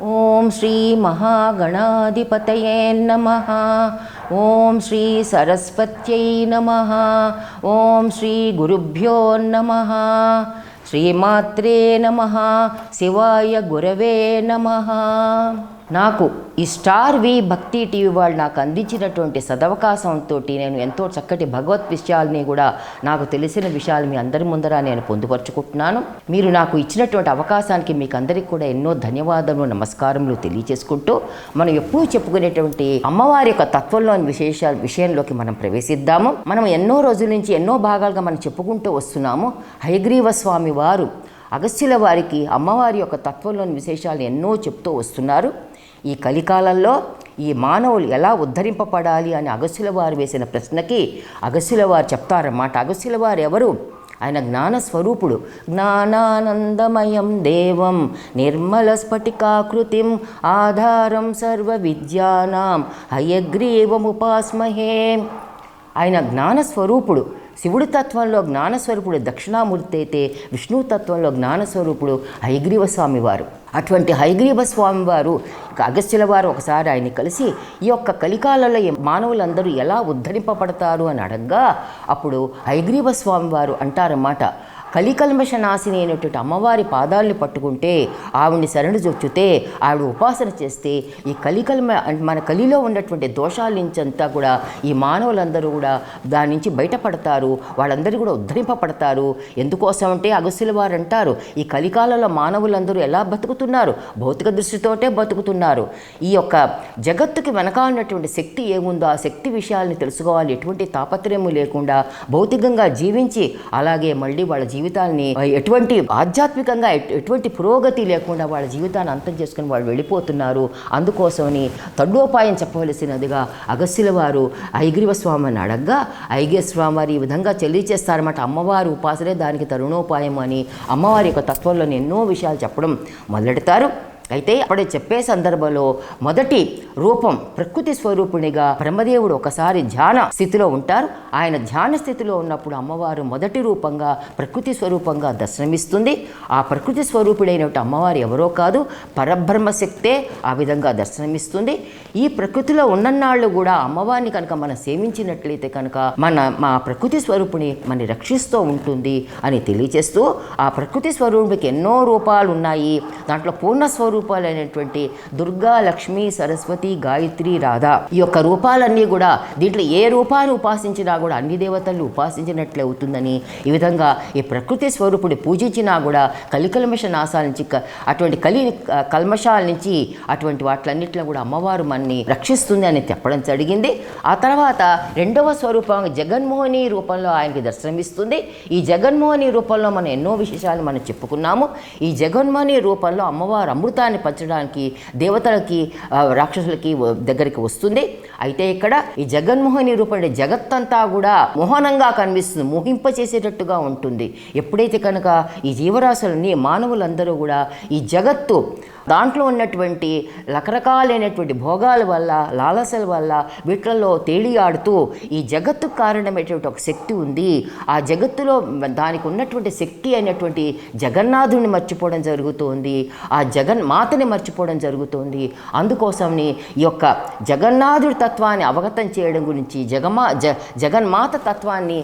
ఓం శ్రీ మహాగణాధిపతయే నమః. ఓం శ్రీ సరస్వత్యై నమః. ఓం శ్రీ గురుభ్యో నమః. శ్రీమాత్రే నమః. శివాయ గురవే నమః. నాకు ఈ స్టార్ వి భక్తి టీవీ వాళ్ళు నాకు అందించినటువంటి సదవకాశంతో నేను ఎంతో చక్కటి భగవత్ విషయాలని కూడా నాకు తెలిసిన విషయాలు మీ అందరి ముందర నేను పొందుపరుచుకుంటున్నాను. మీరు నాకు ఇచ్చినటువంటి అవకాశానికి మీకు అందరికీ కూడా ఎన్నో ధన్యవాదాలు, నమస్కారములు తెలియజేసుకుంటూ మనం ఎప్పుడూ చెప్పుకునేటువంటి అమ్మవారి యొక్క తత్వంలోని విషయంలోకి మనం ప్రవేశిద్దాము. మనం ఎన్నో రోజుల నుంచి ఎన్నో భాగాలుగా మనం చెప్పుకుంటూ వస్తున్నాము. హయగ్రీవ స్వామి వారు అగస్త్యుల వారికి అమ్మవారి యొక్క తత్వంలోని విశేషాలు ఎన్నో చెప్తూ వస్తున్నారు. ఈ కలికాలంలో ఈ మానవులు ఎలా ఉద్ధరింపబడాలి అని అగస్త్యుల వారు వేసిన ప్రశ్నకి అగస్త్యుల వారు చెప్తారన్నమాట. అగస్త్యుల వారు ఎవరు? ఆయన జ్ఞానస్వరూపుడు. జ్ఞానానందమయం దేవం నిర్మల స్ఫటికాకృతిం ఆధారం సర్వ విద్యానాం హయగ్రీవముపాస్మహే. ఆయన జ్ఞానస్వరూపుడు. శివుడి తత్వంలో జ్ఞానస్వరూపుడు దక్షిణామూర్తి అయితే విష్ణు తత్వంలో జ్ఞానస్వరూపుడు హయగ్రీవ స్వామి వారు. అటువంటి హయగ్రీవ స్వామి వారు అగస్త్యుల వారు ఒకసారి ఆయన్ని కలిసి ఈ యొక్క కలికాలంలో మానవులందరూ ఎలా ఉద్ధరింపబడతారు అని అడగ్గా అప్పుడు హయగ్రీవ స్వామి వారు అంటారన్నమాట, కలికల్మష నాశిని అయినటువంటి అమ్మవారి పాదాలని పట్టుకుంటే, ఆవిడ్ని శరణు జొచ్చితే, ఆవిడ ఉపాసన చేస్తే ఈ మన కలిలో ఉన్నటువంటి దోషాల నుంచి అంతా కూడా ఈ మానవులందరూ కూడా దాని నుంచి బయటపడతారు, వాళ్ళందరూ కూడా ఉద్ధరింపబడతారు. ఎందుకోసం అంటే అగస్త్యుల వారు అంటారు, ఈ కలికాలంలో మానవులందరూ ఎలా బతుకుతున్నారు? భౌతిక దృష్టితోటే బతుకుతున్నారు. ఈ యొక్క జగత్తుకి వెనకాలన్నటువంటి శక్తి ఏముందో ఆ శక్తి విషయాల్ని తెలుసుకోవాలి. ఎటువంటి తాపత్రయము లేకుండా భౌతికంగా జీవించి అలాగే మళ్ళీ వాళ్ళ జీవితాన్ని ఎటువంటి ఆధ్యాత్మికంగా ఎటువంటి పురోగతి లేకుండా వాళ్ళ జీవితాన్ని అంతం చేసుకుని వాళ్ళు వెళ్ళిపోతున్నారు. అందుకోసమని తండోపాయం చెప్పవలసినదిగా అగస్త్యుల వారు హయగ్రీవ స్వామిని అడగ్గా హయగ్రీవ స్వామి వారు ఈ విధంగా తెలియజేస్తారన్నమాట. అమ్మవారి ఉపాసనే దానికి తరుణోపాయం అని అమ్మవారి యొక్క తత్వంలోని ఎన్నో విషయాలు చెప్పడం మొదలెడతారు. అయితే అప్పుడే చెప్పే సందర్భంలో మొదటి రూపం ప్రకృతి స్వరూపునిగా బ్రహ్మదేవుడు ఒకసారి ధ్యాన స్థితిలో ఉంటారు. ఆయన ధ్యాన స్థితిలో ఉన్నప్పుడు అమ్మవారు మొదటి రూపంగా ప్రకృతి స్వరూపంగా దర్శనమిస్తుంది. ఆ ప్రకృతి స్వరూపుడైనటువంటి అమ్మవారు ఎవరో కాదు, పరబ్రహ్మశక్తే ఆ విధంగా దర్శనమిస్తుంది. ఈ ప్రకృతిలో ఉన్నన్నాళ్ళు కూడా అమ్మవారిని కనుక మనం సేవించినట్లయితే కనుక మా ప్రకృతి స్వరూపుని మన రక్షిస్తూ ఉంటుంది అని తెలియజేస్తూ, ఆ ప్రకృతి స్వరూపుడికి ఎన్నో రూపాలు ఉన్నాయి. దాంట్లో పూర్ణ రూపాలైనటువంటి దుర్గా, లక్ష్మి, సరస్వతి, గాయత్రి, రాధ ఈ యొక్క రూపాలన్నీ కూడా దీంట్లో ఏ రూపాన్ని ఉపాసించినా కూడా అన్ని దేవతలను ఉపాసించినట్లే అవుతుందని, ఈ విధంగా ఈ ప్రకృతి స్వరూపుడి పూజించినా కూడా కలికల్మష నాశాల నుంచి అటువంటి కల్మషాల నుంచి అటువంటి వాటిలన్నింటిలో కూడా అమ్మవారు మనని రక్షిస్తుంది అని చెప్పడం జరిగింది. ఆ తర్వాత రెండవ స్వరూపం జగన్మోహిని రూపంలో ఆయనకి దర్శనమిస్తుంది. ఈ జగన్మోహిని రూపంలో మనం ఎన్నో విశేషాలు మనం చెప్పుకున్నాము. ఈ జగన్మోహిని రూపంలో అమ్మవారు అమృతాన్ని పంచడానికి దేవతలకి రాక్షసులకి దగ్గరికి వస్తుంది. అయితే ఇక్కడ ఈ జగన్మోహిని రూపంలో జగత్తంతా కూడా మోహనంగా కనిపిస్తుంది, మోహింపచేసేటట్టుగా ఉంటుంది. ఎప్పుడైతే కనుక ఈ జీవరాశులని మానవులందరూ కూడా ఈ జగత్తు దాంట్లో ఉన్నటువంటి రకరకాలైనటువంటి భోగాల వల్ల, లాలసల వల్ల వీటిల్లో తేలియాడుతూ ఈ జగత్తుకు కారణమైనటువంటి ఒక శక్తి ఉంది. ఆ జగత్తులో దానికి ఉన్నటువంటి శక్తి అయినటువంటి జగన్నాథుని మర్చిపోవడం జరుగుతుంది, ఆ జగన్మాతని మర్చిపోవడం జరుగుతుంది. అందుకోసమని ఈ యొక్క జగన్నాథుడి తత్వాన్ని అవగతం చేయడం గురించి, జగన్మాత తత్వాన్ని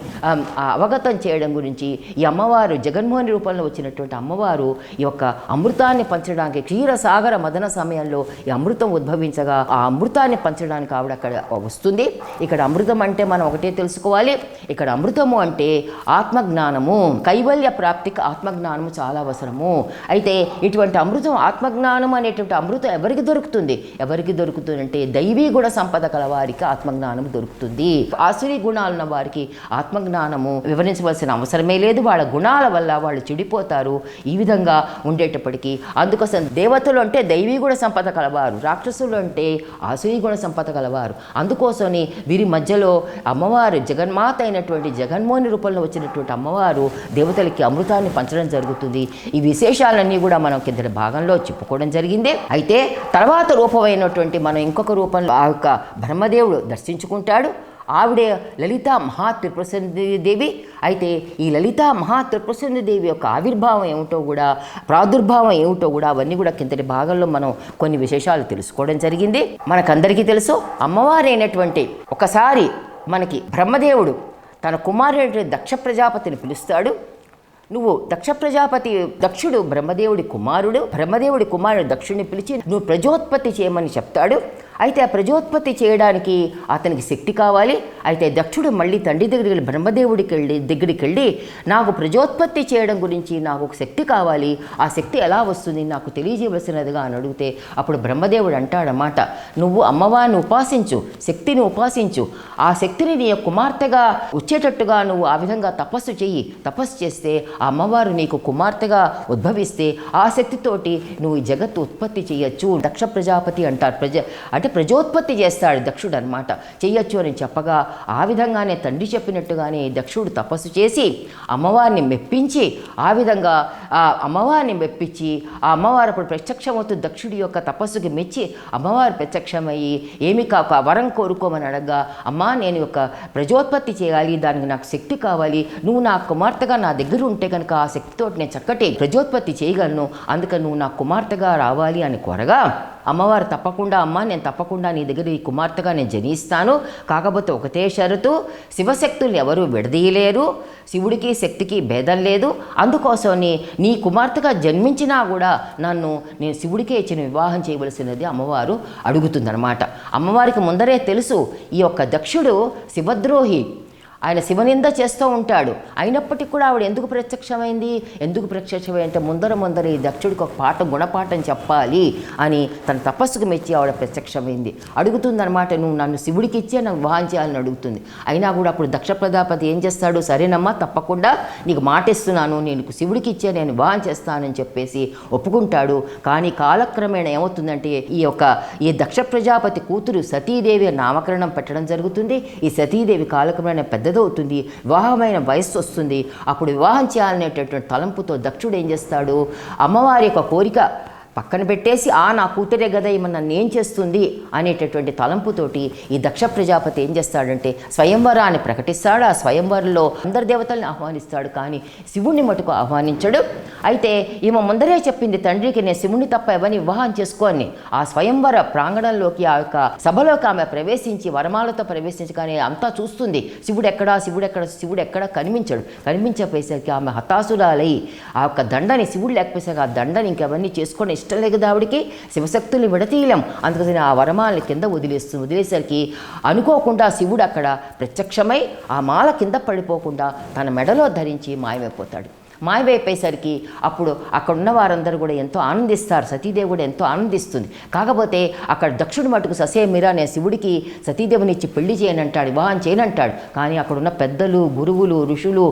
అవగతం చేయడం గురించి ఈ అమ్మవారు జగన్మోహని రూపంలో వచ్చినటువంటి అమ్మవారు ఈ యొక్క అమృతాన్ని పంచడానికి సాగర మదన సమయంలో ఈ అమృతం ఉద్భవించగా ఆ అమృతాన్ని పంచడానికి ఆవిడ అక్కడ వస్తుంది. ఇక్కడ అమృతం అంటే మనం ఒకటే తెలుసుకోవాలి, ఇక్కడ అమృతము అంటే ఆత్మజ్ఞానము, కైవల్య ప్రాప్తికి ఆత్మజ్ఞానము చాలా అవసరము. అయితే ఇటువంటి అమృతం, ఆత్మజ్ఞానం అనేటువంటి అమృతం ఎవరికి దొరుకుతుంది? ఎవరికి దొరుకుతుంది అంటే దైవీ గుణ సంపద కల వారికి ఆత్మజ్ఞానం దొరుకుతుంది. ఆసురీ గుణాలున్న వారికి ఆత్మజ్ఞానము వివరించవలసిన అవసరమే లేదు. వాళ్ళ గుణాల వల్ల వాళ్ళు చెడిపోతారు. ఈ విధంగా ఉండేటప్పటికీ అందుకోసం దేవతలు అంటే దైవీ గుణ సంపద కలవారు, రాక్షసులు అంటే ఆసురీ గుణ సంపద కలవారు. అందుకోసమని వీరి మధ్యలో అమ్మవారు జగన్మాత అయినటువంటి జగన్మోహిని రూపంలో వచ్చినటువంటి అమ్మవారు దేవతలకి అమృతాన్ని పంచడం జరుగుతుంది. ఈ విశేషాలన్నీ కూడా మనం కింద భాగంలో చెప్పుకోవడం జరిగింది. అయితే తర్వాత రూపమైనటువంటి మనం ఇంకొక రూపంలో ఆ యొక్క బ్రహ్మదేవుడు దర్శించుకుంటాడు. ఆవిడే లలితా మహాత్రిపురసుందరీదేవి. అయితే ఈ లలితా మహాత్రిపురసుందరీదేవి యొక్క ఆవిర్భావం ఏమిటో కూడా, ప్రాదుర్భావం ఏమిటో కూడా అవన్నీ కూడా కిందటి భాగంలో మనం కొన్ని విశేషాలు తెలుసుకోవడం జరిగింది. మనకందరికీ తెలుసు, అమ్మవారైనటువంటి ఒకసారి మనకి బ్రహ్మదేవుడు తన కుమారుడు దక్ష ప్రజాపతిని పిలుస్తాడు. నువ్వు దక్షుడు బ్రహ్మదేవుడి కుమారుడు దక్షుడిని పిలిచి నువ్వు ప్రజోత్పత్తి చేయమని చెప్తాడు. అయితే ఆ ప్రజోత్పత్తి చేయడానికి అతనికి శక్తి కావాలి. అయితే దక్షుడు మళ్ళీ తండ్రి దగ్గరికి వెళ్ళి నాకు ప్రజోత్పత్తి చేయడం గురించి నాకు ఒక శక్తి కావాలి, ఆ శక్తి ఎలా వస్తుంది నాకు తెలియజేయవలసినదిగా అని అడిగితే అప్పుడు బ్రహ్మదేవుడు అంటాడన్నమాట, నువ్వు అమ్మవారిని ఉపాసించు, శక్తిని ఉపాసించు, ఆ శక్తిని నీ కుమార్తెగా వచ్చేటట్టుగా నువ్వు ఆ విధంగా తపస్సు చేస్తే ఆ అమ్మవారు నీకు కుమార్తెగా ఉద్భవిస్తే ఆ శక్తితోటి నువ్వు ఈ జగత్తు ఉత్పత్తి చేయొచ్చు. దక్ష ప్రజాపతి అంటారు, అంటే ప్రజోత్పత్తి చేస్తాడు దక్షుడు అనమాట, చెయ్యొచ్చు అని చెప్పగా ఆ విధంగానే తండ్రి చెప్పినట్టుగానే దక్షుడు తపస్సు చేసి అమ్మవారిని మెప్పించి ఆ విధంగా ఆ అమ్మవారిని మెప్పించి ఆ అమ్మవారు అప్పుడు ప్రత్యక్షమవుతూ దక్షుడి యొక్క తపస్సుకి మెచ్చి అమ్మవారు ప్రత్యక్షమయ్యి ఏమి కాక వరం కోరుకోమని అడగగా, అమ్మా నేను యొక్క ప్రజోత్పత్తి చేయాలి, దానికి నాకు శక్తి కావాలి, నువ్వు నా కుమార్తెగా నా దగ్గర ఉంటే కనుక ఆ శక్తితో నేను చక్కటి ప్రజోత్పత్తి చేయగలను, అందుకని నువ్వు నా కుమార్తెగా రావాలి అని కోరగా అమ్మవారు తప్పకుండా అమ్మ నేను తప్పకుండా నీ దగ్గర ఈ కుమార్తెగా నేను జనిస్తాను, కాకపోతే ఒకటే షరతు, శివశక్తులు ఎవరూ విడదీయలేరు, శివుడికి శక్తికి భేదం లేదు, అందుకోసమని నీ కుమార్తెగా జన్మించినా కూడా నేను శివుడికే ఇచ్చిన వివాహం చేయవలసినది అమ్మవారు అడుగుతుందన్నమాట. అమ్మవారికి ముందరే తెలుసు ఈ యొక్క దక్షుడు శివద్రోహి, ఆయన శివనింద చేస్తూ ఉంటాడు, అయినప్పటికీ కూడా ఆవిడ ఎందుకు ప్రత్యక్షమైందంటే ముందర ఈ దక్షుడికి ఒక గుణపాఠం చెప్పాలి అని తన తపస్సుకు మెచ్చి ఆవిడ ప్రత్యక్షమైంది. అడుగుతుందన్నమాట, నువ్వు నన్ను శివుడికి ఇచ్చే నాకు వివాహం చేయాలని అడుగుతుంది. అయినా కూడా అప్పుడు దక్ష ప్రజాపతి ఏం చేస్తాడు, సరేనమ్మా తప్పకుండా నీకు మాటిస్తున్నాను, నేను శివుడికి ఇచ్చే నేను వివాహం చేస్తానని చెప్పేసి ఒప్పుకుంటాడు. కానీ కాలక్రమేణా ఏమవుతుందంటే ఈ దక్ష ప్రజాపతి కూతురు సతీదేవి నామకరణం పెట్టడం జరుగుతుంది. ఈ సతీదేవి కాలక్రమేణా అవుతుంది, వివాహమైన వయస్సు వస్తుంది. అప్పుడు వివాహం చేయాలనేటటువంటి తలంపుతో దక్షుడు ఏం చేస్తాడు, అమ్మవారి యొక్క కోరిక పక్కన పెట్టేసి నా కూతురే కదా ఈమె నన్ను ఏం చేస్తుంది అనేటటువంటి తలంపుతోటి ఈ దక్ష ప్రజాపతి ఏం చేస్తాడంటే స్వయంవరాన్ని ప్రకటిస్తాడు. ఆ స్వయంవరంలో అందరి దేవతల్ని ఆహ్వానిస్తాడు, కానీ శివుణ్ణి మటుకు ఆహ్వానించడు. అయితే ఈమె ముందరే చెప్పింది తండ్రికి, నేను శివుణ్ణి తప్ప ఎవరిని వివాహం చేసుకోని. ఆ స్వయంవర ప్రాంగణంలోకి ఆ యొక్క సభలోకి ఆమె ప్రవేశించి వరమాలతో ప్రవేశించగానే అంతా చూస్తుంది, శివుడు ఎక్కడా కనిపించపోయేసరికి ఆమె హతాసురాలై ఆ యొక్క దండని, శివుడు లేకపోయేసరికి ఆ దండని ఇంకెవరిని చేసుకొని ఇష్టం లేదు కదా ఆవిడికి, శివశక్తుల్ని విడతీయలేం, అందుకని ఆ వరమాలని కింద వదిలేసరికి అనుకోకుండా శివుడు అక్కడ ప్రత్యక్షమై ఆ మాల కింద పడిపోకుండా తన మెడలో ధరించి మాయమైపోతాడు. మాయమైపోయేసరికి అప్పుడు అక్కడ ఉన్న వారందరూ కూడా ఎంతో ఆనందిస్తారు, సతీదేవి కూడా ఎంతో ఆనందిస్తుంది. కాకపోతే అక్కడ దక్షుడు మటుకు ససేమిరా నేను శివుడికి సతీదేవిని ఇచ్చి పెళ్లి చేయనంటాడు, వివాహం చేయనంటాడు. కానీ అక్కడ ఉన్న పెద్దలు, గురువులు, ఋషులు,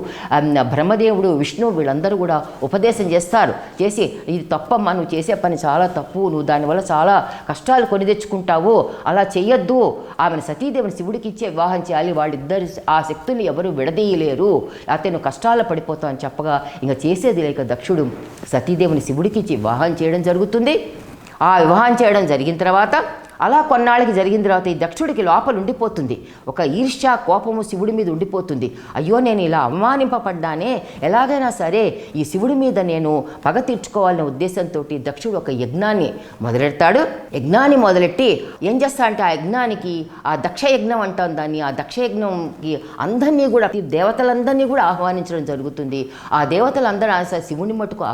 బ్రహ్మదేవుడు, విష్ణువు వీళ్ళందరూ కూడా ఉపదేశం చేసి ఇది తప్పమ్మా, నువ్వు చేసే పని చాలా తప్పు, నువ్వు దానివల్ల చాలా కష్టాలు కొని తెచ్చుకుంటావు, అలా చెయ్యొద్దు, ఆమెను సతీదేవిని శివుడికి ఇచ్చే వివాహం చేయాలి, వాళ్ళిద్దరు ఆ శక్తుల్ని ఎవరు విడదీయలేరు, అతను కష్టాలు పడిపోతావు అని చెప్పగా ఇంకా చేసేది లేక దక్షుడు సతీదేవిని శివుడికి ఇచ్చి వివాహం చేయడం జరుగుతుంది. ఆ వివాహం చేయడం జరిగిన తర్వాత అలా కొన్నాళ్ళకి జరిగిన తర్వాత ఈ దక్షుడికి లోపల ఉండిపోతుంది ఒక ఈర్ష్య, కోపము శివుడి మీద ఉండిపోతుంది. అయ్యో నేను ఇలా అవమానింపబడ్డానే, ఎలాగైనా సరే ఈ శివుడి మీద నేను పగ తీర్చుకోవాలనే ఉద్దేశంతో దక్షుడు ఒక యజ్ఞాన్ని మొదలెడతాడు. యజ్ఞాన్ని మొదలెట్టి ఏం చేస్తా అంటే ఆ యజ్ఞానికి ఆ దక్ష యజ్ఞం అంటాం దాన్ని, ఆ దక్ష యజ్ఞంకి అందరినీ కూడా దేవతలందరినీ కూడా ఆహ్వానించడం జరుగుతుంది. ఆ దేవతలందరూ శివుని మట్టుకు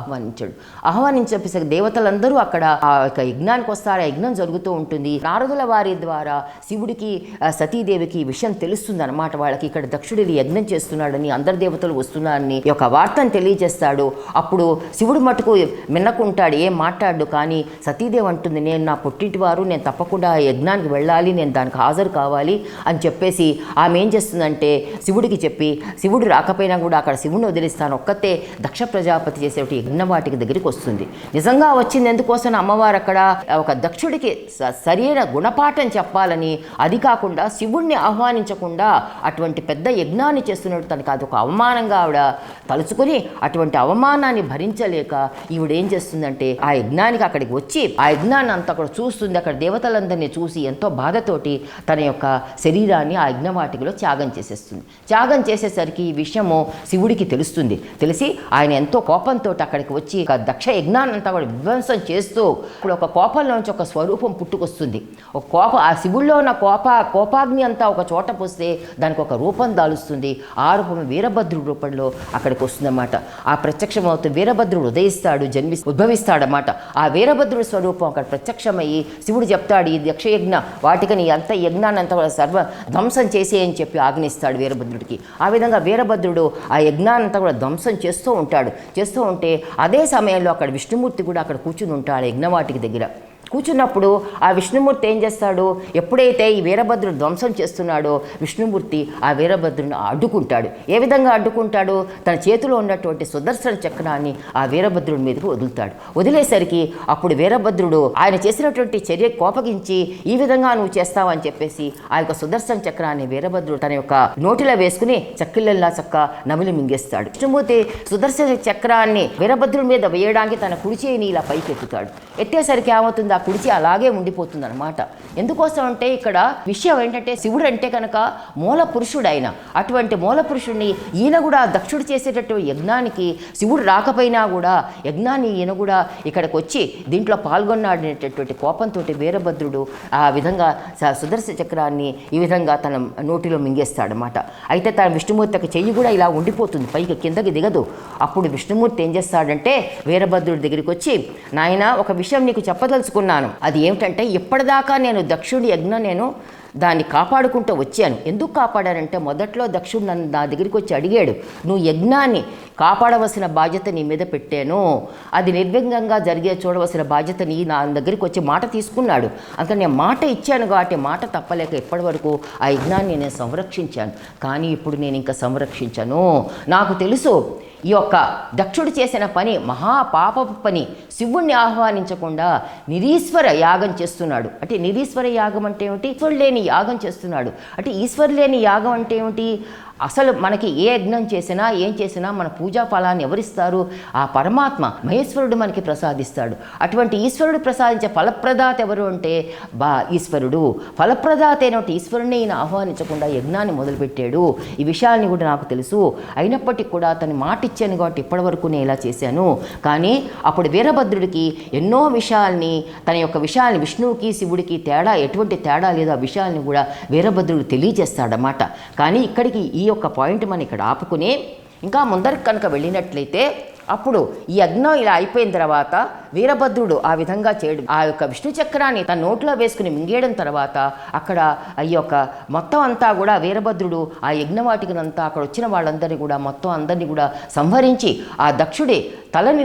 ఆహ్వానించేసరికి దేవతలందరూ అక్కడ ఆ యొక్క యజ్ఞానికి వస్తారు. ఆ యజ్ఞం జరుగుతూ ఉంటుంది. నారదుల వారి ద్వారా శివుడికి సతీదేవికి ఈ విషయం తెలుస్తుంది అన్నమాట. వాళ్ళకి ఇక్కడ దక్షుడు యజ్ఞం చేస్తున్నాడని, అందరి దేవతలు వస్తున్నారని యొక్క వార్తను తెలియజేస్తాడు. అప్పుడు శివుడు మటుకు మిన్నకుంటాడు, ఏం మాట్లాడు. కానీ సతీదేవి అంటుంది, నేను నా పుట్టింటి వారు, నేను తప్పకుండా యజ్ఞానికి వెళ్ళాలి, నేను దానికి హాజరు కావాలి అని చెప్పేసి ఆమె ఏం చేస్తుందంటే శివుడికి చెప్పి, శివుడు రాకపోయినా కూడా అక్కడ శివుడిని వదిలిస్తాను, ఒక్కతే దక్ష ప్రజాపతి చేసే యజ్ఞ వాటికి దగ్గరికి వస్తుంది. నిజంగా వచ్చింది ఎందుకోసం అమ్మవారు అక్కడ ఒక దక్షుడికి సరి సరైన గుణపాఠం చెప్పాలని, అది కాకుండా శివుణ్ణి ఆహ్వానించకుండా అటువంటి పెద్ద యజ్ఞాన్ని చేస్తున్నట్టు తనకు అదొక అవమానంగా ఆవిడ తలుచుకుని, అటువంటి అవమానాన్ని భరించలేక ఈవిడేం చేస్తుందంటే ఆ యజ్ఞానికి అక్కడికి వచ్చి ఆ యజ్ఞాన్ని అంతా అక్కడ చూస్తుంది. అక్కడ దేవతలందరినీ చూసి ఎంతో బాధతోటి తన యొక్క శరీరాన్ని ఆ యజ్ఞవాటికలో త్యాగం చేసేస్తుంది. త్యాగం చేసేసరికి ఈ విషయము శివుడికి తెలుస్తుంది. తెలిసి ఆయన ఎంతో కోపంతో అక్కడికి వచ్చి ఒక దక్ష యజ్ఞాన్ని అంతా కూడా విధ్వంసం చేస్తూ ఇప్పుడు ఒక కోపంలోంచి ఒక స్వరూపం పుట్టుకొస్తుంది. ఒక ఆ శివుల్లో ఉన్న కోపాగ్ని అంతా ఒక చోట పోస్తే దానికి ఒక రూపం దాలుస్తుంది. ఆ రూపం వీరభద్రుడి రూపంలో అక్కడికి వస్తుందన్నమాట. ఆ ప్రత్యక్షమవుతూ వీరభద్రుడు ఉదయిస్తాడు, ఉద్భవిస్తాడన్నమాట. ఆ వీరభద్రుడి స్వరూపం అక్కడ ప్రత్యక్షమయ్యి శివుడు చెప్తాడు, ఈ దక్షయజ్ఞ వాటికని అంత యజ్ఞాన్ని అంతా కూడా సర్వ ధ్వంసం చేసే అని చెప్పి ఆజ్ఞిస్తాడు వీరభద్రుడికి. ఆ విధంగా వీరభద్రుడు ఆ యజ్ఞాన్ని అంతా కూడా ధ్వంసం చేస్తూ ఉంటే అదే సమయంలో అక్కడ విష్ణుమూర్తి కూడా అక్కడ కూర్చుని ఉంటాడు యజ్ఞవాటికి దగ్గర. కూర్చున్నప్పుడు ఆ విష్ణుమూర్తి ఏం చేస్తాడు, ఎప్పుడైతే ఈ వీరభద్రుడు ధ్వంసం చేస్తున్నాడో విష్ణుమూర్తి ఆ వీరభద్రుని అడ్డుకుంటాడు. ఏ విధంగా అడ్డుకుంటాడు, తన చేతిలో ఉన్నటువంటి సుదర్శన చక్రాన్ని ఆ వీరభద్రుడి మీదకి వదులుతాడు. వదిలేసరికి అప్పుడు వీరభద్రుడు ఆయన చేసినటువంటి చర్య కోపగించి, ఈ విధంగా నువ్వు చేస్తావని చెప్పేసి ఆ యొక్క సుదర్శన చక్రాన్ని వీరభద్రుడు తన యొక్క నోటిలో వేసుకుని చక్కిళ్ళల్లా చక్క నమిలి మింగేస్తాడు. విష్ణుమూర్తి సుదర్శన చక్రాన్ని వీరభద్రుడి మీద వేయడానికి తన కుడి చేయిని ఇలా పైకి ఎత్తుతాడు. ఎత్తేసరికి ఏమవుతుంది, ఆ కుడిచి అలాగే ఉండిపోతుంది అనమాట. ఎందుకోసం అంటే ఇక్కడ విషయం ఏంటంటే శివుడు అంటే కనుక మూల పురుషుడు. ఆయన అటువంటి మూల పురుషుడిని ఈయన కూడా దక్షుడు చేసేటటువంటి యజ్ఞానికి శివుడు రాకపోయినా కూడా యజ్ఞాన్ని ఈయన కూడా ఇక్కడికి వచ్చి దీంట్లో పాల్గొన్నాడనేటటువంటి కోపంతో వీరభద్రుడు ఆ విధంగా సుదర్శన చక్రాన్ని ఈ విధంగా తన నోటిలో మింగేస్తాడనమాట. అయితే తన విష్ణుమూర్తికి చెయ్యి కూడా ఇలా ఉండిపోతుంది, పైకి కిందకి దిగదు. అప్పుడు విష్ణుమూర్తి ఏం చేస్తాడంటే వీరభద్రుడి దగ్గరికి వచ్చి, నాయన ఒక విషయం నీకు చెప్పదలుచుకున్నాను. అది ఏమిటంటే, ఇప్పటిదాకా నేను దక్షుడి యజ్ఞం దాన్ని కాపాడుకుంటూ వచ్చాను. ఎందుకు కాపాడానంటే, మొదట్లో దక్షుడు నా దగ్గరికి వచ్చి అడిగాడు, నువ్వు యజ్ఞాన్ని కాపాడవలసిన బాధ్యత నీ మీద పెట్టాను, అది నిర్విఘ్నంగా జరిగే చూడవలసిన బాధ్యత నా దగ్గరికి వచ్చి మాట తీసుకున్నాడు. అందుకని నేను మాట ఇచ్చాను కాబట్టి మాట తప్పలేక ఇప్పటి వరకు ఆ యజ్ఞాన్ని నేను సంరక్షించాను. కానీ ఇప్పుడు నేను ఇంకా సంరక్షించను. నాకు తెలుసు ఈ యొక్క దక్షుడు చేసిన పని మహాపాపపు పని. శివుణ్ణి ఆహ్వానించకుండా నిరీశ్వర యాగం చేస్తున్నాడు. అంటే నిరీశ్వర యాగం అంటే ఏమిటి, ఈశ్వరుడు లేని యాగం చేస్తున్నాడు. అంటే ఈశ్వరు లేని యాగం అంటే ఏమిటి, అసలు మనకి ఏ యజ్ఞం చేసినా ఏం చేసినా మన పూజా ఫలాన్ని ఎవరిస్తారు, ఆ పరమాత్మ మహేశ్వరుడు మనకి ప్రసాదిస్తాడు. అటువంటి ఈశ్వరుడు ప్రసాదించే ఫలప్రదాత ఎవరు అంటే ఈశ్వరుడు. ఫలప్రదాత అయినటువంటి ఈశ్వరుని ఈయన ఆహ్వానించకుండా యజ్ఞాన్ని మొదలుపెట్టాడు. ఈ విషయాన్ని కూడా నాకు తెలుసు. అయినప్పటికీ కూడా అతను మాట ఇచ్చాను కాబట్టి ఇప్పటి వరకు నేను ఇలా చేశాను. కానీ అప్పుడు వీరభద్రుడికి ఎన్నో విషయాల్ని, తన యొక్క విషయాన్ని విష్ణువుకి శివుడికి ఎటువంటి తేడా లేదు ఆ విషయాల్ని కూడా వీరభద్రుడు తెలియజేస్తాడన్నమాట. కానీ ఇక్కడికి ఈ యొక్క పాయింట్ మనం ఇక్కడ ఆపుకుని ఇంకా ముందరికి కనుక వెళ్ళినట్లయితే, అప్పుడు ఈ యజ్ఞం ఇలా అయిపోయిన తర్వాత వీరభద్రుడు ఆ విధంగా చేయడం, ఆ యొక్క విష్ణు చక్రాన్ని తన నోట్లో వేసుకుని మింగేయడం తర్వాత అక్కడ ఈ యొక్క మొత్తం అంతా కూడా వీరభద్రుడు ఆ యజ్ఞవాటికనంతా అక్కడ వచ్చిన వాళ్ళందరినీ కూడా మొత్తం అందరినీ కూడా సంహరించి ఆ దక్షుడి తలని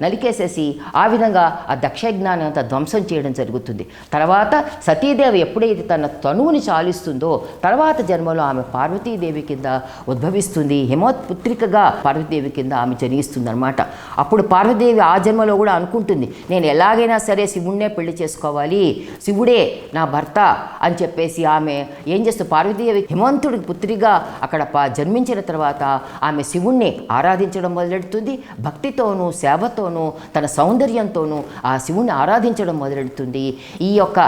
నరికేసేసి ఆ విధంగా ఆ దక్షయజ్ఞాన్ని అంతా ధ్వంసం చేయడం జరుగుతుంది. తర్వాత సతీదేవి ఎప్పుడైతే తన తనువుని చాలిస్తుందో తర్వాత జన్మలో ఆమె పార్వతీదేవి కింద ఉద్భవిస్తుంది. హిమోత్పుత్రికగా పార్వతీదేవి కింద ఆమె జనిస్తుంది అనమాట. అప్పుడు పార్వతీదేవి ఆ జన్మలో కూడా అనుకుంటుంది, నేను ఎలాగైనా సరే శివుణ్ణే పెళ్లి చేసుకోవాలి, శివుడే నా భర్త అని చెప్పేసి ఆమె ఏం చేస్తుంది, పార్వతీదేవి హిమంతుడి పుత్రిగా అక్కడ జన్మించిన తర్వాత ఆమె శివుణ్ణి ఆరాధించడం మొదలెడుతుంది. భక్తితోనూ సేవతోనూ తన సౌందర్యంతోనూ ఆ శివుణ్ణి ఆరాధించడం మొదలెడుతుంది. ఈ యొక్క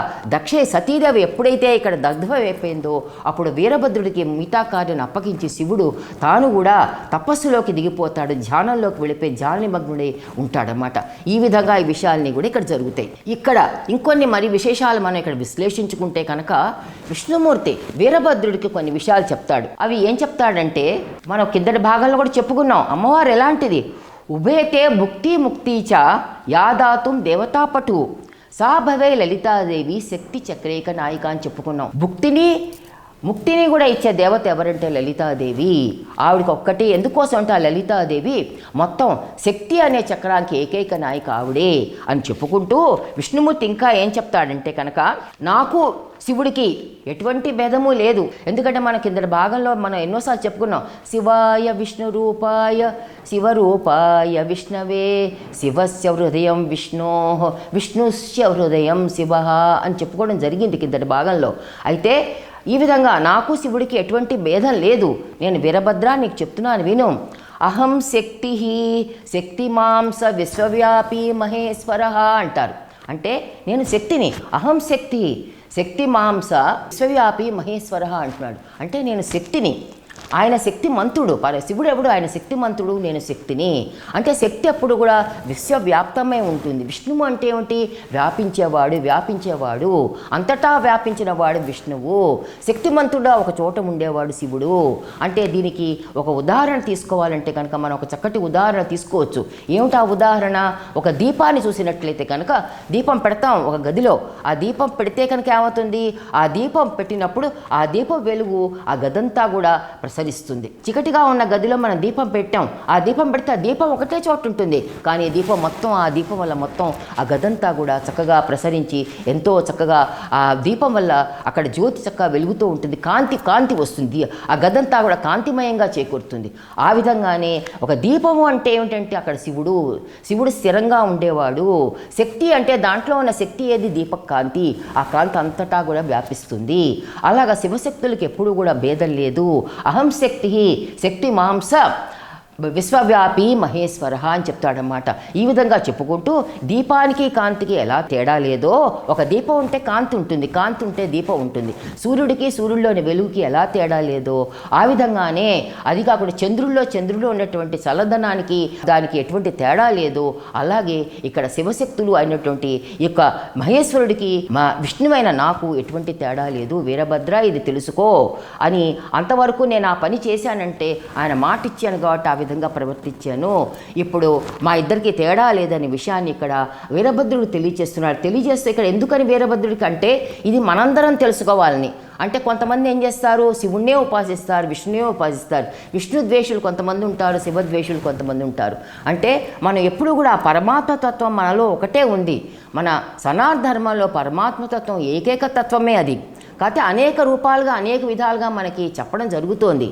సతీదేవి ఎప్పుడైతే ఇక్కడ దగ్ధమైపోయిందో అప్పుడు వీరభద్రుడికి మిగతా కార్యాన్ని అప్పగించి శివుడు తాను కూడా తపస్సులోకి దిగిపోతాడు, ధ్యానంలోకి వెళ్ళిపోయి ధ్యాన నిమగ్నుడై ఉంటాడన్నమాట. ఈ విధంగా ఈ విషయాల్ని కూడా ఇక్కడ జరుగుతాయి. ఇక్కడ ఇంకొన్ని మరి విశేషాలు మనం ఇక్కడ విశ్లేషించుకుంటే కనుక విష్ణుమూర్తి వీరభద్రుడికి కొన్ని విషయాలు చెప్తాడు. అవి ఏం చెప్తాడంటే, మనం కిందటి భాగంలో కూడా చెప్పుకున్నాం, అమ్మవారు ఎలాంటిది, ఉభయతే భుక్తి ముక్తిచ యాదాతుం దేవతాపటు సా భవే లలితాదేవి శక్తి చక్రేక నాయిక అని చెప్పుకున్నాం. భుక్తిని ముక్తిని కూడా ఇచ్చే దేవత ఎవరంటే లలితాదేవి. ఆవిడకి ఒక్కటి ఎందుకోసం అంటే ఆ లలితాదేవి మొత్తం శక్తి అనే చక్రానికి ఏకైక నాయిక ఆవిడే అని చెప్పుకుంటూ విష్ణుమూర్తి ఇంకా ఏం చెప్తాడంటే కనుక నాకు శివుడికి ఎటువంటి భేదము లేదు. ఎందుకంటే మన కింద భాగంలో మనం ఎన్నోసార్లు చెప్పుకున్నాం, శివాయ విష్ణు రూపాయ శివరూపాయ విష్ణవే శివస్య హృదయం విష్ణో విష్ణుస్య హృదయం శివ అని చెప్పుకోవడం జరిగింది కిందటి భాగంలో. అయితే ఈ విధంగా నాకు శివుడికి ఎటువంటి భేదం లేదు. నేను వీరభద్ర నీకు చెప్తున్నాను విను. అహం శక్తి శక్తిమాంస విశ్వవ్యాపీ మహేశ్వర అంటారు. అంటే నేను శక్తిని, అహం శక్తి శక్తిమాంస విశ్వవ్యాపి మహేశ్వర అంటున్నాడు. అంటే నేను శక్తిని, ఆయన శక్తిమంతుడు. శివుడు ఎవడు? ఆయన శక్తిమంతుడు, నేను శక్తిని. అంటే శక్తి ఎప్పుడు కూడా విశ్వవ్యాప్తమే ఉంటుంది. విష్ణువు అంటే ఏమిటి? వ్యాపించేవాడు, అంతటా వ్యాపించిన వాడు విష్ణువు. శక్తిమంతుడా ఒక చోట ఉండేవాడు శివుడు. అంటే దీనికి ఒక ఉదాహరణ తీసుకోవాలంటే కనుక మనం ఒక చక్కటి ఉదాహరణ తీసుకోవచ్చు. ఏమిటా ఉదాహరణ? ఒక దీపాన్ని చూసినట్లయితే కనుక దీపం పెడతాం ఒక గదిలో. ఆ దీపం పెడితే కనుక ఏమవుతుంది? ఆ దీపం పెట్టినప్పుడు ఆ దీపం వెలుగు ఆ గదంతా కూడా ప్రసరిస్తుంది. చీకటిగా ఉన్న గదిలో మనం దీపం పెట్టాం, ఆ దీపం పెడితే ఆ దీపం ఒకటే చోటు ఉంటుంది. కానీ దీపం మొత్తం ఆ దీపం వల్ల మొత్తం ఆ గదంతా కూడా చక్కగా ప్రసరించి ఎంతో చక్కగా ఆ దీపం వల్ల అక్కడ జ్యోతి చక్కగా వెలుగుతూ ఉంటుంది. కాంతి వస్తుంది. ఆ గదంతా కూడా కాంతిమయంగా చేకూరుతుంది. ఆ విధంగానే ఒక దీపము అంటే ఏమిటంటే అక్కడ శివుడు స్థిరంగా ఉండేవాడు. శక్తి అంటే దాంట్లో ఉన్న శక్తి ఏది? దీప కాంతి. ఆ కాంతి అంతటా కూడా వ్యాపిస్తుంది. అలాగా శివశక్తులకు ఎప్పుడూ కూడా భేదం లేదు. అహం శక్తి మాంస విశ్వవ్యాపి మహేశ్వర అని చెప్తాడనమాట. ఈ విధంగా చెప్పుకుంటూ దీపానికి కాంతికి ఎలా తేడా లేదో, ఒక దీపం ఉంటే కాంతి ఉంటుంది, కాంతి ఉంటే దీపం ఉంటుంది. సూర్యుడికి సూర్యుడిలోని వెలుగుకి ఎలా తేడా లేదో ఆ విధంగానే అది కాకుండా చంద్రుల్లో ఉన్నటువంటి చల్లదనానికి దానికి ఎటువంటి తేడా లేదు. అలాగే ఇక్కడ శివశక్తులు అయినటువంటి ఈ యొక్క మహేశ్వరుడికి మా విష్ణువైన నాకు ఎటువంటి తేడా లేదు. వీరభద్ర ఇది తెలుసుకో అని అంతవరకు నేను ఆ పని చేశానంటే ఆయన మాట ఇచ్చాను కాబట్టి ఆ విధంగా ప్రవర్తించాను. ఇప్పుడు మా ఇద్దరికి తేడా లేదనే విషయాన్ని ఇక్కడ వీరభద్రుడు తెలియజేస్తున్నాడు. తెలియజేస్తే ఇక్కడ ఎందుకని వీరభద్రుడికి అంటే ఇది మనందరం తెలుసుకోవాలని. అంటే కొంతమంది ఏం చేస్తారు? శివుణ్ణే ఉపాసిస్తారు, విష్ణునే ఉపాసిస్తారు. విష్ణు ద్వేషులు కొంతమంది ఉంటారు, శివద్వేషులు కొంతమంది ఉంటారు. అంటే మనం ఎప్పుడు కూడా పరమాత్మ తత్వం మనలో ఒకటే ఉంది. మన సనాతన ధర్మంలో పరమాత్మ తత్వం ఏకైక తత్వమే అది. కాకపోతే అనేక రూపాలుగా అనేక విధాలుగా మనకి చెప్పడం జరుగుతోంది.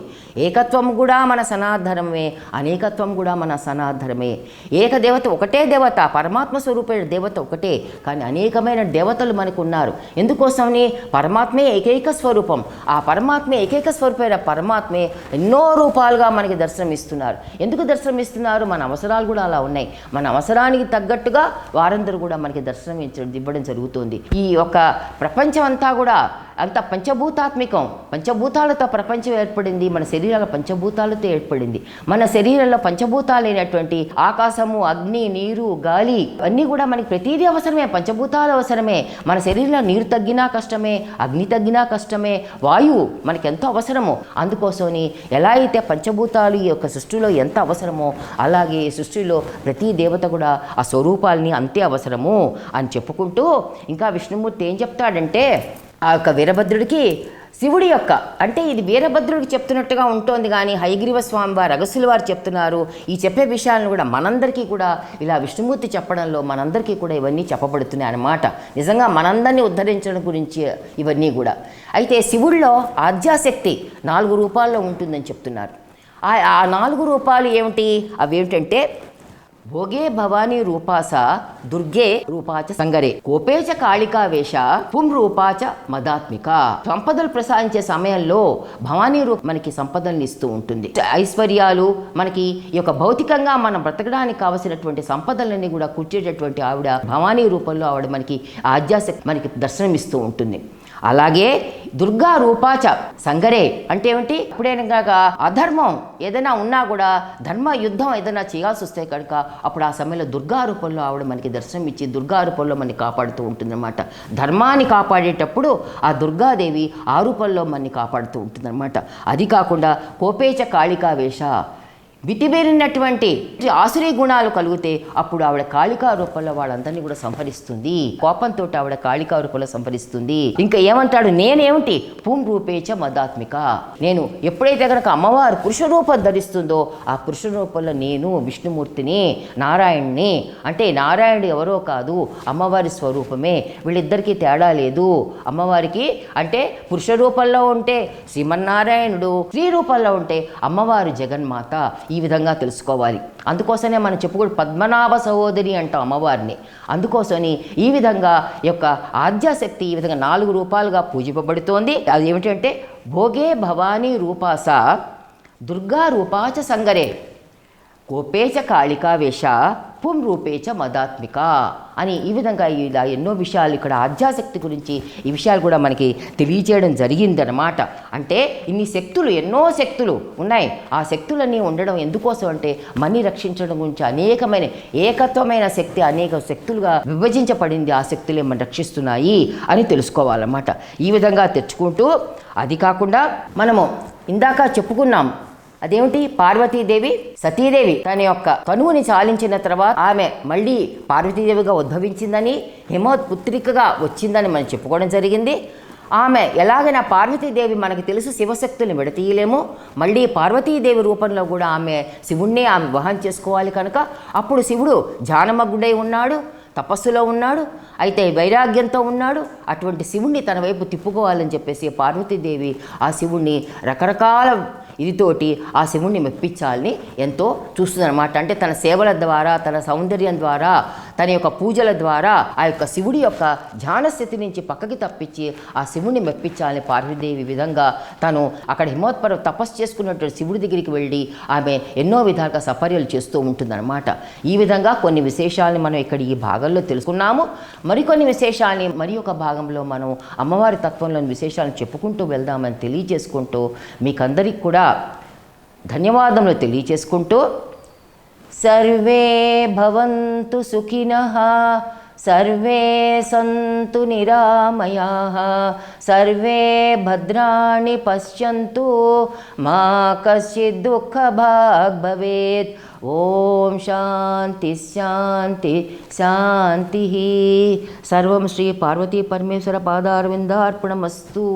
ఏకత్వం కూడా మన సనాతన ధర్మమే, అనేకత్వం కూడా మన సనాతన ధర్మమే. ఏకదేవత ఒకటే దేవత, పరమాత్మ స్వరూపమైన దేవత ఒకటే, కానీ అనేకమైన దేవతలు మనకు ఉన్నారు. ఎందుకోసమని? పరమాత్మే ఏకైక స్వరూపం. ఆ పరమాత్మే ఏకైక స్వరూపమైన పరమాత్మే ఎన్నో రూపాలుగా మనకి దర్శనమిస్తున్నారు. ఎందుకు దర్శనమిస్తున్నారు? మన అవసరాలు కూడా అలా ఉన్నాయి. మన అవసరానికి తగ్గట్టుగా వారందరూ కూడా మనకి దర్శనం ఇవ్వడం జరుగుతుంది. ఈ యొక్క ప్రపంచం అంతా కూడా అంత పంచభూతాత్మికం. పంచభూతాలతో ప్రపంచం ఏర్పడింది. మన శరీరాల పంచభూతాలతో ఏర్పడింది. మన శరీరంలో పంచభూతాలైనటువంటి ఆకాశము, అగ్ని, నీరు, గాలి అన్నీ కూడా మనకి ప్రతిదీ అవసరమే. పంచభూతాలు అవసరమే. మన శరీరంలో నీరు తగ్గినా కష్టమే, అగ్ని తగ్గినా కష్టమే, వాయువు మనకి ఎంతో అవసరమో. అందుకోసమని ఎలా అయితే పంచభూతాలు ఈ యొక్క సృష్టిలో ఎంత అవసరమో అలాగే సృష్టిలో ప్రతి దేవత కూడా ఆ స్వరూపాలని అంతే అవసరము అని చెప్పుకుంటూ ఇంకా విష్ణుమూర్తి ఏం చెప్తాడంటే ఆ యొక్క వీరభద్రుడికి శివుడి యొక్క అంటే ఇది వీరభద్రుడికి చెప్తున్నట్టుగా ఉంటుంది. కానీ హయగ్రీవ స్వామి వారు అగస్త్యుల వారు చెప్తున్నారు. ఈ చెప్పే విషయాలను కూడా మనందరికీ కూడా ఇలా విష్ణుమూర్తి చెప్పడంలో మనందరికీ కూడా ఇవన్నీ చెప్పబడుతున్నాయి అన్నమాట. నిజంగా మనందరినీ ఉద్ధరించడం గురించి ఇవన్నీ కూడా. అయితే శివుడిలో ఆద్యాశక్తి 4 రూపాల్లో ఉంటుందని చెప్తున్నారు. ఆ 4 రూపాలు ఏమిటి? అవి ఏమిటంటే భోగే భవానీ రూపాస దుర్గే రూపాచ సంగరే కోపేచ కాళికా వేష పుం రూపాచ మదాత్మిక. సంపదలు ప్రసాదించే సమయంలో భవానీ రూపం మనకి సంపదల్ని ఇస్తూ ఉంటుంది. ఐశ్వర్యాలు మనకి ఈ యొక్క భౌతికంగా మనం బ్రతకడానికి కావలసినటువంటి సంపదలన్నీ కూడా కూర్చేటటువంటి ఆవిడ భవానీ రూపంలో ఆవిడ మనకి ఆద్యాశక్తి మనకి దర్శనమిస్తూ ఉంటుంది. అలాగే దుర్గా రూపాచ సంగరే అంటే ఏమిటి? ఇప్పుడేనాక అధర్మం ఏదైనా ఉన్నా కూడా ధర్మ యుద్ధం ఏదైనా చేయాల్సి వస్తే కనుక అప్పుడు ఆ సమయంలో దుర్గా రూపంలో ఆవిడ మనకి దర్శనం ఇచ్చి దుర్గా రూపంలో మనని కాపాడుతూ ఉంటుందన్నమాట. ధర్మాన్ని కాపాడేటప్పుడు ఆ దుర్గాదేవి ఆ రూపంలో మనని కాపాడుతూ ఉంటుందన్నమాట. అది కాకుండా కోపేచ కాళికా వేష మితిమీరినటువంటి ఆసురీ గుణాలు కలిగితే అప్పుడు ఆవిడ కాళికా రూపంలో వాళ్ళందరినీ కూడా సంహరిస్తుంది. కోపంతో ఆవిడ కాళికా రూపంలో సంహరిస్తుంది. ఇంకా ఏమంటాడు, నేనేమిటి పూం రూపేచ మదాత్మిక, నేను ఎప్పుడైతే కనుక అమ్మవారు పురుష రూపం ధరిస్తుందో ఆ పురుష రూపంలో నేను విష్ణుమూర్తిని, నారాయణ్ణి, అంటే నారాయణుడు ఎవరో కాదు అమ్మవారి స్వరూపమే, వీళ్ళిద్దరికీ తేడా లేదు. అమ్మవారికి అంటే పురుష రూపంలో ఉంటే శ్రీమన్నారాయణుడు, స్త్రీ రూపంలో ఉంటే అమ్మవారు జగన్మాత. ఈ విధంగా తెలుసుకోవాలి. అందుకోసమే మనం చెప్పుకోడు పద్మనాభ సహోదరి అంటాం అమ్మవారిని. అందుకోసమని ఈ విధంగా యొక్క ఆద్యాశక్తి ఈ విధంగా 4 రూపాలుగా పూజింపబడుతోంది. అది ఏమిటంటే భోగే భవానీ రూపాస, దుర్గా రూపాచ సంగరే, కోపేచ కాళికావేశ, పుం రూపేచ మదాత్మిక అని ఈ విధంగా ఇలా ఎన్నో విషయాలు ఇక్కడ ఆద్యాశక్తి గురించి ఈ విషయాలు కూడా మనకి తెలియచేయడం జరిగిందనమాట. అంటే ఇన్ని శక్తులు, ఎన్నో శక్తులు ఉన్నాయి. ఆ శక్తులన్నీ ఉండడం ఎందుకోసం అంటే మన్ని రక్షించడం గురించి అనేకమైన ఏకత్వమైన శక్తి అనేక శక్తులుగా విభజించబడింది. ఆ శక్తులే మనం రక్షిస్తున్నాయి అని తెలుసుకోవాలన్నమాట. ఈ విధంగా తెచ్చుకుంటూ, అది కాకుండా మనము ఇందాక చెప్పుకున్నాం అదేమిటి, పార్వతీదేవి సతీదేవి తన యొక్క కనువుని చాలించిన తర్వాత ఆమె మళ్ళీ పార్వతీదేవిగా ఉద్భవించిందని, హిమోత్పుత్రికగా వచ్చిందని మనం చెప్పుకోవడం జరిగింది. ఆమె ఎలాగైనా పార్వతీదేవి మనకి తెలుసు శివశక్తుల్ని విడతీయలేము, మళ్ళీ పార్వతీదేవి రూపంలో కూడా ఆమె శివుణ్ణి ఆమె వివాహం చేసుకోవాలి కనుక అప్పుడు శివుడు ధ్యానమగ్నుడై ఉన్నాడు, తపస్సులో ఉన్నాడు, అయితే వైరాగ్యంతో ఉన్నాడు. అటువంటి శివుణ్ణి తన వైపు తిప్పుకోవాలని చెప్పేసి పార్వతీదేవి ఆ శివుణ్ణి రకరకాల ఇదితోటి ఆ శివుణ్ణి మెప్పించాలని ఎంతో చూస్తుందన్నమాట. అంటే తన సేవల ద్వారా, తన సౌందర్యం ద్వారా, తన యొక్క పూజల ద్వారా ఆ యొక్క శివుడి యొక్క ధ్యానస్థితి నుంచి పక్కకి తప్పించి ఆ శివుణ్ణి మెప్పించాలని పార్వతీదేవి విధంగా తను అక్కడ హిమోత్పర్వ తపస్సు చేసుకున్నటువంటి శివుడి దగ్గరికి వెళ్ళి ఆమె ఎన్నో విధాలుగా సపర్యలు చేస్తూ ఉంటుందన్నమాట. ఈ విధంగా కొన్ని విశేషాలని మనం ఇక్కడ ఈ భాగంలో తెలుసుకున్నాము. మరికొన్ని విశేషాలని మరి ఒక భాగంలో మనం అమ్మవారి తత్వంలోని విశేషాలను చెప్పుకుంటూ వెళ్దామని తెలియజేసుకుంటూ మీకందరికి కూడా ధన్యవాదములు తెలియజేసుకుంటూ, సర్వే భవంతు సుఖినః, సర్వే సంతు నిరామయాః, సర్వే భద్రాణి పశ్యంతు, మా కశ్చిద్ దుఃఖభాగ్ భవేత్. ఓం శాంతి శాంతి శాంతి. సర్వం శ్రీ పార్వతీ పరమేశ్వర పాదారవిందార్పణమస్తు.